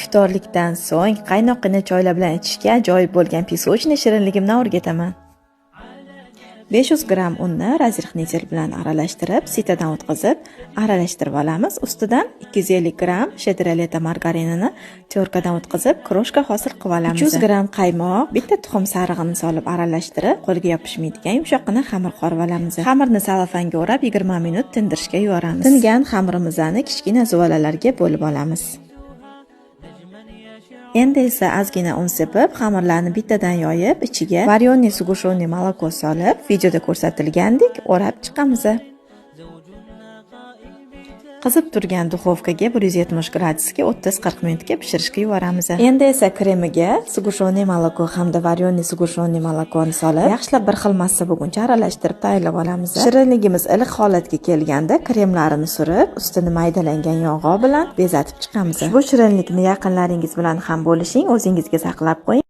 Iftorlikdan so'ng qaynoqqina choylar bilan ichishga ajoyib bo'lgan pisochni shirinligimdan o'rgataman. 500 gram unni razrixnitelь bilan aralashtirib, sitadan o'tkazib, aralashtirib olamiz. Ustidan 250 gram shedreleta margarinini terkadan o'tkazib, kroshka hosil qilib olamiz. 300 gram qaymoq, bitta tuxum sarig'ini solib aralashtirib, qo'lga yopishmaydigan yumshoqqina xamir qorib olamiz. Xamirni salofanga o'rab 20 minut tindirishga yuboramiz. Tingan xamirimizni kichkina zuvolalarga bo'lib olamiz. Endi esa ozgina un sepib, xamirlarni bittadan yoyib, ichiga varyonniy sugushoniy moloko solib, videoda ko'rsatilgandek o'rab chiqamiz. Qizib turgan duxovkaga 170 gradusga 30-40 minutga pishirishga yuboramiz. Endi esa kremiga sugushoniy moloko hamda varyonniy sugushoniy molokoni solib, yaxshilab bir xil massa bo'lguncha aralashtirib tayyorlab olamiz. Shirinligimiz iliq holatga kelganda kremlarini surib, ustini maydalangan yog'oq bilan bezatib chiqamiz. Bu shirinlikni yaqinlaringiz bilan ham bo'lishing, o'zingizga saqlab qo'ying.